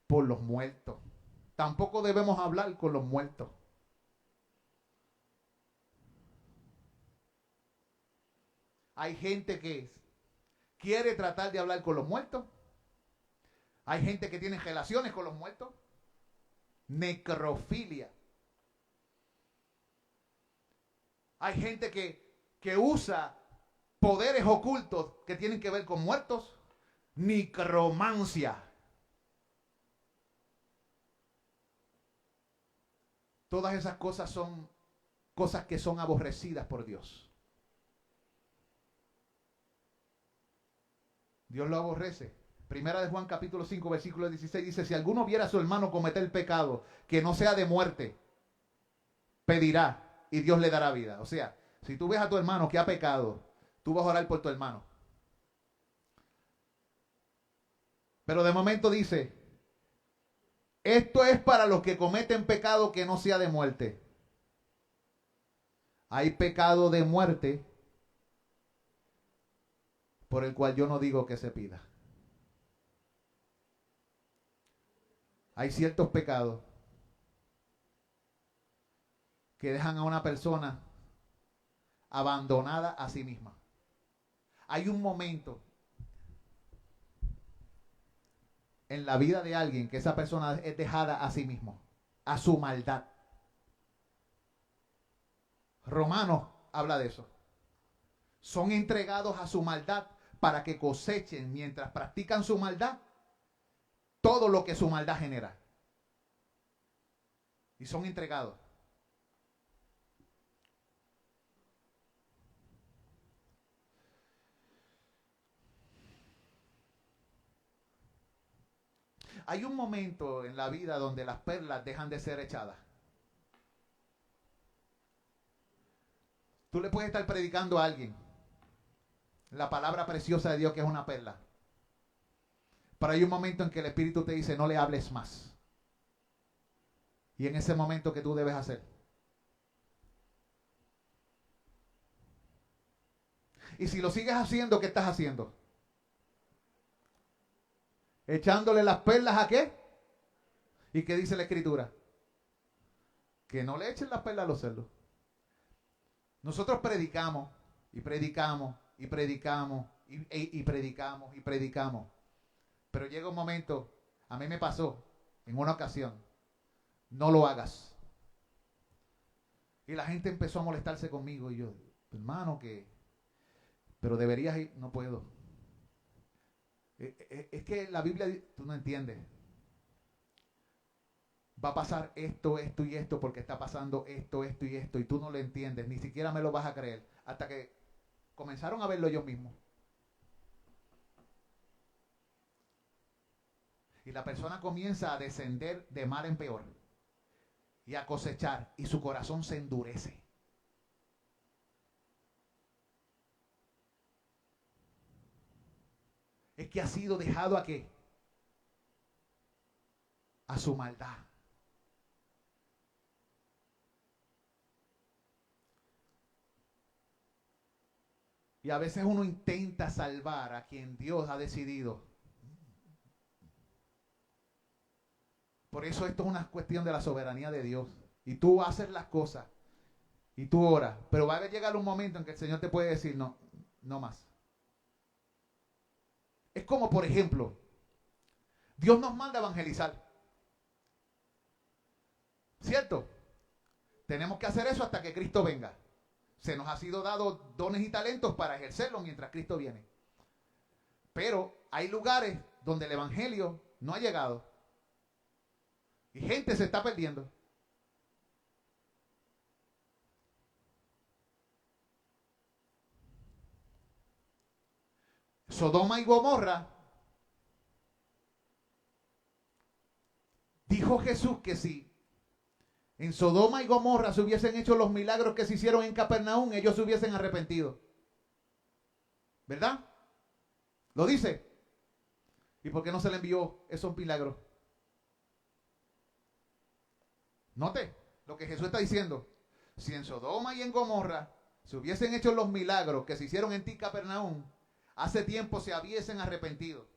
S1: Por los muertos. Tampoco debemos hablar con los muertos. Hay gente que quiere tratar de hablar con los muertos. Hay gente que tiene relaciones con los muertos. Necrofilia. Hay gente que usa poderes ocultos que tienen que ver con muertos. Necromancia. Todas esas cosas son cosas que son aborrecidas por Dios. Dios lo aborrece. Primera de Juan capítulo 5 versículo 16 dice, si alguno viera a su hermano cometer pecado que no sea de muerte, pedirá y Dios le dará vida. O sea, si tú ves a tu hermano que ha pecado, tú vas a orar por tu hermano. Pero de momento dice, esto es para los que cometen pecado que no sea de muerte. Hay pecado de muerte por el cual yo no digo que se pida. Hay ciertos pecados que dejan a una persona abandonada a sí misma. Hay un momento en la vida de alguien que esa persona es dejada a sí mismo, a su maldad. Romanos habla de eso. Son entregados a su maldad para que cosechen mientras practican su maldad todo lo que su maldad genera. Y son entregados. Hay un momento en la vida donde las perlas dejan de ser echadas. Tú le puedes estar predicando a alguien la palabra preciosa de Dios que es una perla. Pero hay un momento en que el Espíritu te dice no le hables más. Y en ese momento, ¿qué tú debes hacer? Y si lo sigues haciendo, ¿qué estás haciendo? Echándole las perlas ¿a qué? ¿Y qué dice la Escritura? Que no le echen las perlas a los cerdos. Nosotros predicamos Y predicamos, y predicamos, y predicamos, y predicamos. Pero llega un momento, a mí me pasó en una ocasión, no lo hagas. Y la gente empezó a molestarse conmigo y yo, hermano, pero deberías ir, no puedo. Es que la Biblia, tú no entiendes. Va a pasar esto, esto y esto porque está pasando esto, esto y esto y tú no lo entiendes, ni siquiera me lo vas a creer, hasta que comenzaron a verlo ellos mismos. Y la persona comienza a descender de mal en peor y a cosechar y su corazón se endurece. Es que ha sido dejado ¿a qué? A su maldad. Y a veces uno intenta salvar a quien Dios ha decidido. Por eso esto es una cuestión de la soberanía de Dios. Y tú haces las cosas. Y tú oras. Pero va a llegar un momento en que el Señor te puede decir, no, no más. Es como, por ejemplo, Dios nos manda a evangelizar. ¿Cierto? Tenemos que hacer eso hasta que Cristo venga. Se nos ha sido dado dones y talentos para ejercerlo mientras Cristo viene. Pero hay lugares donde el evangelio no ha llegado. Y gente se está perdiendo. Sodoma y Gomorra, dijo Jesús que si en Sodoma y Gomorra se hubiesen hecho los milagros que se hicieron en Capernaum, ellos se hubiesen arrepentido. ¿Verdad? Lo dice. ¿Y por qué no se le envió esos milagros? Note lo que Jesús está diciendo. Si en Sodoma y en Gomorra se hubiesen hecho los milagros que se hicieron en ti, Capernaum, hace tiempo se hubiesen arrepentido.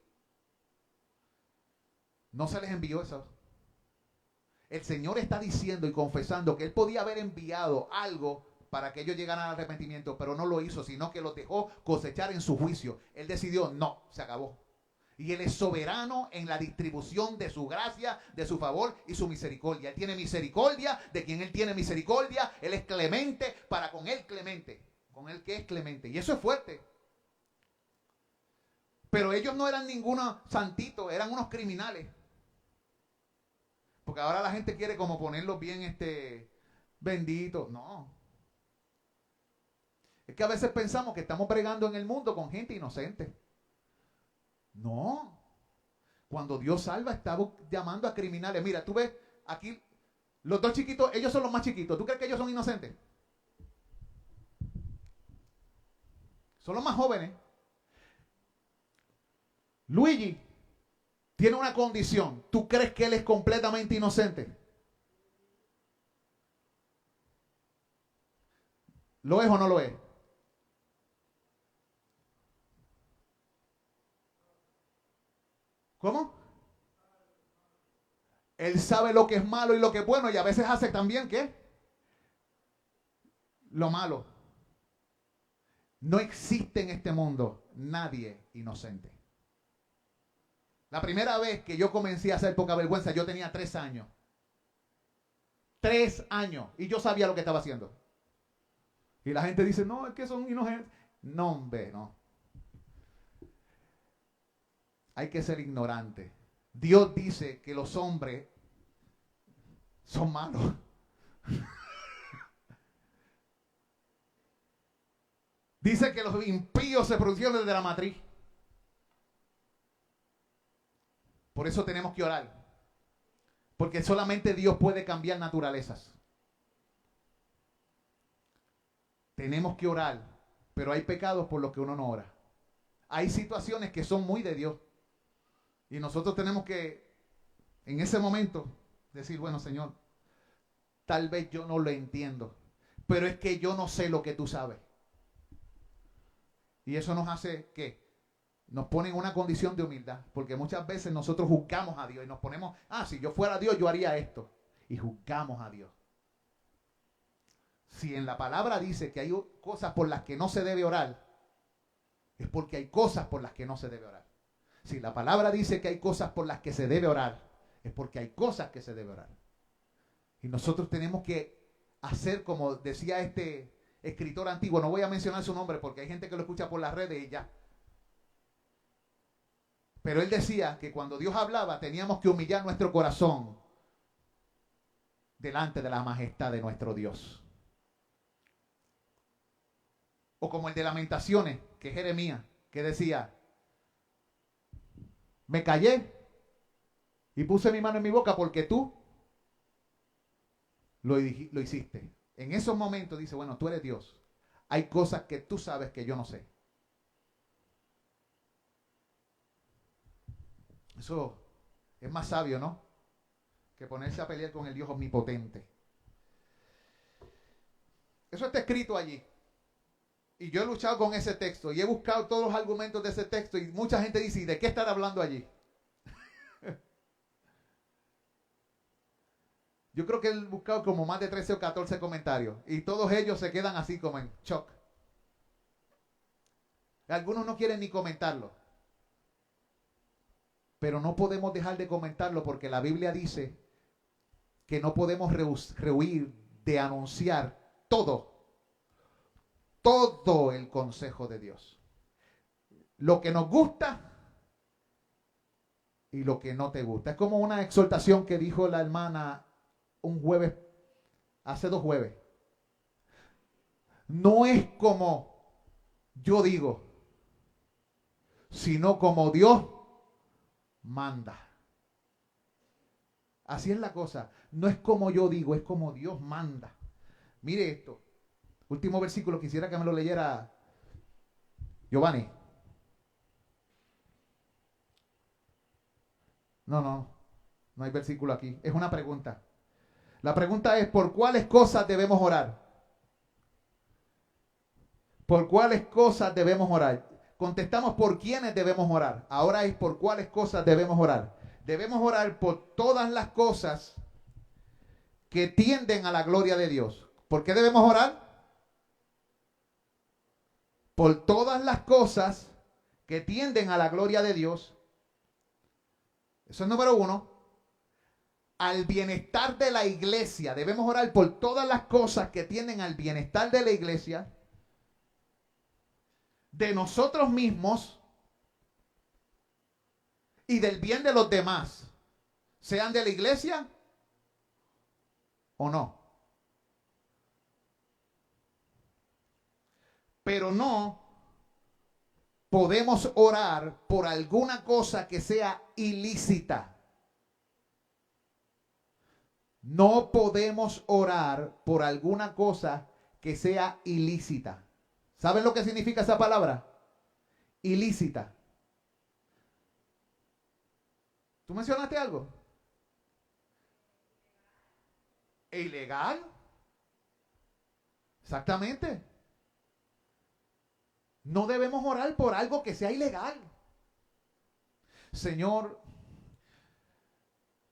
S1: No se les envió eso. El Señor está diciendo y confesando que Él podía haber enviado algo para que ellos llegaran al arrepentimiento, pero no lo hizo, sino que los dejó cosechar en su juicio. Él decidió, no, se acabó. Y Él es soberano en la distribución de su gracia, de su favor y su misericordia. Él tiene misericordia de quien Él tiene misericordia. Él es clemente para con Él clemente. Con Él que es clemente. Y eso es fuerte. Pero ellos no eran ningunos santitos, eran unos criminales. Porque ahora la gente quiere como ponerlos bien benditos. No. Es que a veces pensamos que estamos bregando en el mundo con gente inocente. No. Cuando Dios salva, está llamando a criminales. Mira, tú ves aquí, los dos chiquitos, ellos son los más chiquitos. ¿Tú crees que ellos son inocentes? Son los más jóvenes. Luigi tiene una condición. ¿Tú crees que él es completamente inocente? ¿Lo es o no lo es? ¿Cómo? Él sabe lo que es malo y lo que es bueno y a veces hace también ¿qué? Lo malo. No existe en este mundo nadie inocente. La primera vez que yo comencé a hacer poca vergüenza, yo tenía 3 años. 3 años. Y yo sabía lo que estaba haciendo. Y la gente dice, no, es que son inocentes. No, hombre, no. Hay que ser ignorante. Dios dice que los hombres son malos. Dice que los impíos se produjeron desde la matriz. Por eso tenemos que orar. Porque solamente Dios puede cambiar naturalezas. Tenemos que orar. Pero hay pecados por los que uno no ora. Hay situaciones que son muy de Dios. Y nosotros tenemos que, en ese momento, decir, bueno, Señor, tal vez yo no lo entiendo. Pero es que yo no sé lo que tú sabes. Y eso nos hace, ¿qué? Nos pone en una condición de humildad, porque muchas veces nosotros juzgamos a Dios y nos ponemos, si yo fuera Dios yo haría esto, y juzgamos a Dios. Si en la palabra dice que hay cosas por las que no se debe orar, es porque hay cosas por las que no se debe orar. Si la palabra dice que hay cosas por las que se debe orar, es porque hay cosas que se debe orar. Y nosotros tenemos que hacer como decía este escritor antiguo, no voy a mencionar su nombre porque hay gente que lo escucha por las redes y ya. Pero él decía que cuando Dios hablaba teníamos que humillar nuestro corazón delante de la majestad de nuestro Dios. O como el de Lamentaciones, que es Jeremías, que decía, me callé y puse mi mano en mi boca porque tú lo hiciste. En esos momentos dice, bueno, tú eres Dios. Hay cosas que tú sabes que yo no sé. Eso es más sabio, ¿no? Que ponerse a pelear con el Dios omnipotente. Eso está escrito allí. Y yo he luchado con ese texto y he buscado todos los argumentos de ese texto y mucha gente dice, ¿y de qué están hablando allí? Yo creo que he buscado como más de 13 o 14 comentarios y todos ellos se quedan así como en shock. Algunos no quieren ni comentarlo. Pero no podemos dejar de comentarlo porque la Biblia dice que no podemos rehuir de anunciar todo el consejo de Dios. Lo que nos gusta y lo que no te gusta. Es como una exhortación que dijo la hermana un jueves, hace 2 jueves. No es como yo digo, sino como Dios manda. Así es la cosa. No es como yo digo, es como Dios manda. Mire esto. Último versículo, quisiera que me lo leyera Giovanni. No hay versículo aquí. Es una pregunta. La pregunta es, ¿por cuáles cosas debemos orar? ¿Por cuáles cosas debemos orar? Contestamos por quiénes debemos orar. Ahora es por cuáles cosas debemos orar. Debemos orar por todas las cosas que tienden a la gloria de Dios. ¿Por qué debemos orar? Por todas las cosas que tienden a la gloria de Dios. Eso es número 1. Al bienestar de la iglesia. Debemos orar por todas las cosas que tienden al bienestar de la iglesia, de nosotros mismos y del bien de los demás, sean de la iglesia o no. Pero no podemos orar por alguna cosa que sea ilícita. No podemos orar por alguna cosa que sea ilícita. ¿Saben lo que significa esa palabra? Ilícita. ¿Tú mencionaste algo? ¿Ilegal? Exactamente. No debemos orar por algo que sea ilegal. Señor,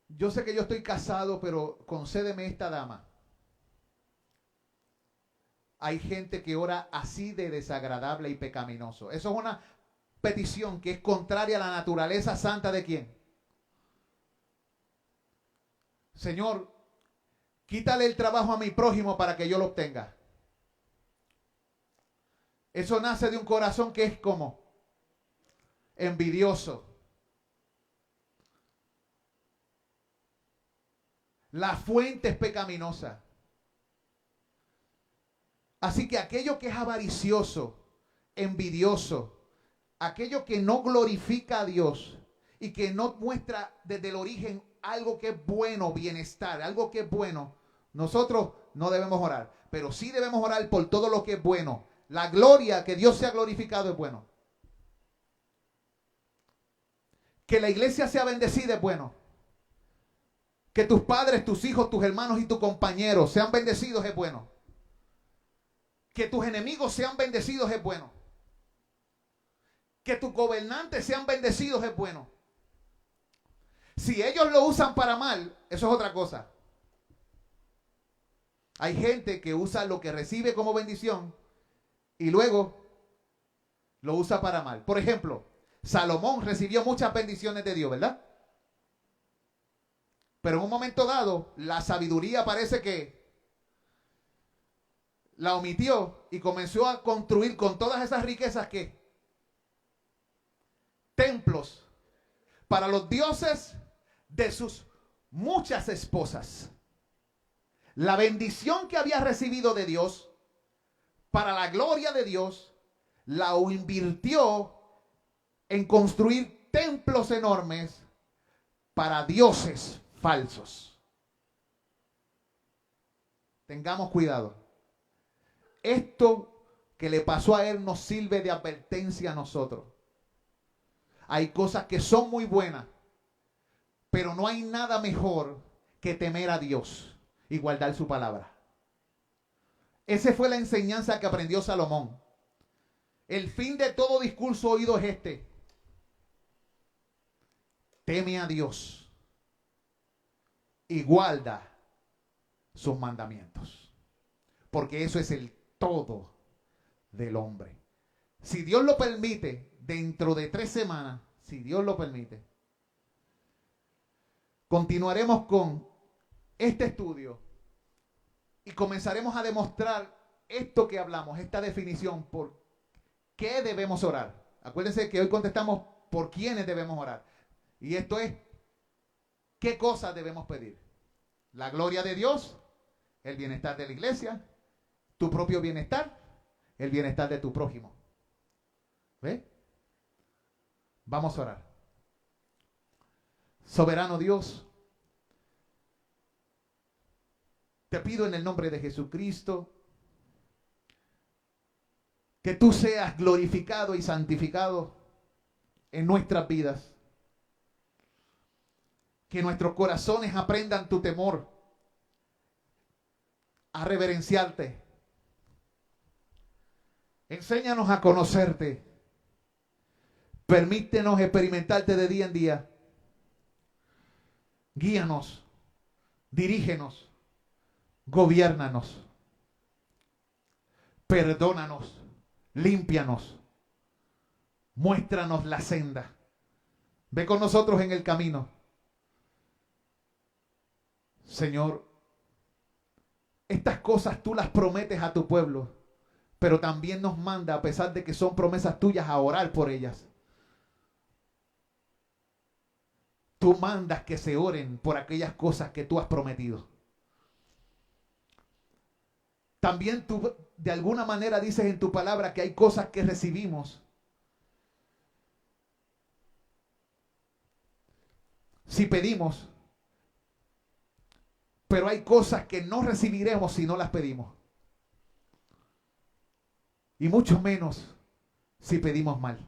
S1: yo sé que yo estoy casado, pero concédeme esta dama. Hay gente que ora así de desagradable y pecaminoso. Eso es una petición que es contraria a la naturaleza santa de ¿quién? Señor, quítale el trabajo a mi prójimo para que yo lo obtenga. Eso nace de un corazón que es como envidioso. La fuente es pecaminosa. Así que aquello que es avaricioso, envidioso, aquello que no glorifica a Dios y que no muestra desde el origen algo que es bueno, bienestar, algo que es bueno, nosotros no debemos orar. Pero sí debemos orar por todo lo que es bueno. La gloria, que Dios sea glorificado es bueno. Que la iglesia sea bendecida es bueno. Que tus padres, tus hijos, tus hermanos y tus compañeros sean bendecidos es bueno. Que tus enemigos sean bendecidos es bueno. Que tus gobernantes sean bendecidos es bueno. Si ellos lo usan para mal, eso es otra cosa. Hay gente que usa lo que recibe como bendición y luego lo usa para mal. Por ejemplo, Salomón recibió muchas bendiciones de Dios, ¿verdad? Pero en un momento dado, la sabiduría parece que la omitió y comenzó a construir con todas esas riquezas que templos para los dioses de sus muchas esposas. La bendición que había recibido de Dios para la gloria de Dios la invirtió en construir templos enormes para dioses falsos. Tengamos cuidado. Esto que le pasó a él nos sirve de advertencia a nosotros. Hay cosas que son muy buenas, pero no hay nada mejor que temer a Dios y guardar su palabra. Esa fue la enseñanza que aprendió Salomón. El fin de todo discurso oído es este: teme a Dios y guarda sus mandamientos, porque eso es el todo del hombre. Si Dios lo permite, dentro de 3 semanas, si Dios lo permite, continuaremos con este estudio y comenzaremos a demostrar esto que hablamos, esta definición, por qué debemos orar. Acuérdense que hoy contestamos por quiénes debemos orar. Y esto es, ¿qué cosas debemos pedir? La gloria de Dios, el bienestar de la iglesia, tu propio bienestar, el bienestar de tu prójimo. ¿Ve? Vamos a orar. Soberano Dios, te pido en el nombre de Jesucristo que tú seas glorificado y santificado en nuestras vidas. Que nuestros corazones aprendan tu temor, a reverenciarte. Enséñanos a conocerte. Permítenos experimentarte de día en día. Guíanos, dirígenos, gobiérnanos, perdónanos, límpianos, muéstranos la senda. Ve con nosotros en el camino. Señor, estas cosas tú las prometes a tu pueblo, pero también nos manda, a pesar de que son promesas tuyas, a orar por ellas. Tú mandas que se oren por aquellas cosas que tú has prometido. También tú de alguna manera dices en tu palabra que hay cosas que recibimos si pedimos, pero hay cosas que no recibiremos si no las pedimos. Y mucho menos si pedimos mal.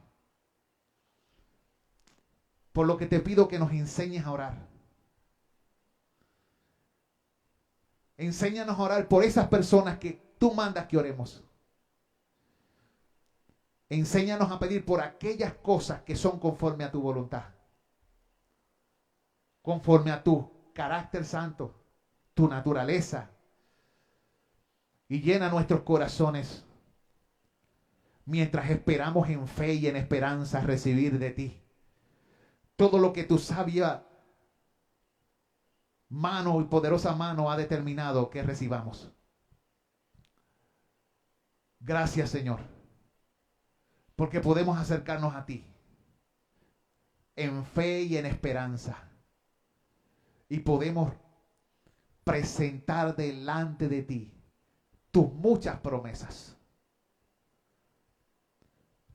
S1: Por lo que te pido que nos enseñes a orar. Enséñanos a orar por esas personas que tú mandas que oremos. Enséñanos a pedir por aquellas cosas que son conforme a tu voluntad. Conforme a tu carácter santo, tu naturaleza. Y llena nuestros corazones mientras esperamos en fe y en esperanza recibir de ti todo lo que tu sabia mano y poderosa mano ha determinado que recibamos. Gracias, Señor, porque podemos acercarnos a ti en fe y en esperanza y podemos presentar delante de ti tus muchas promesas.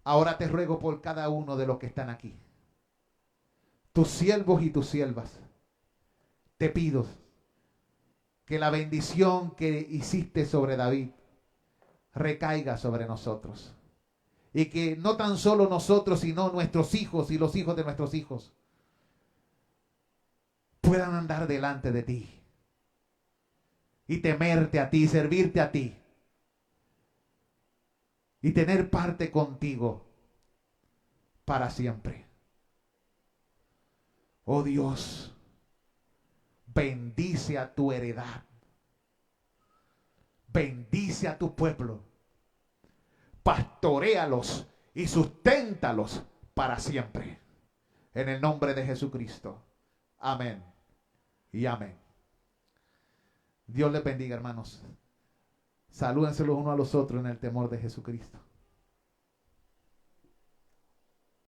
S1: Ahora te ruego por cada uno de los que están aquí, tus siervos y tus siervas. Te pido que la bendición que hiciste sobre David recaiga sobre nosotros. Y que no tan solo nosotros, sino nuestros hijos y los hijos de nuestros hijos puedan andar delante de ti y temerte a ti, servirte a ti y tener parte contigo para siempre. Oh Dios, bendice a tu heredad. bendice a tu pueblo, pastoréalos y susténtalos para siempre. En el nombre de Jesucristo. Amén y amén. Dios les bendiga, hermanos. Salúdense los unos a los otros en el temor de Jesucristo.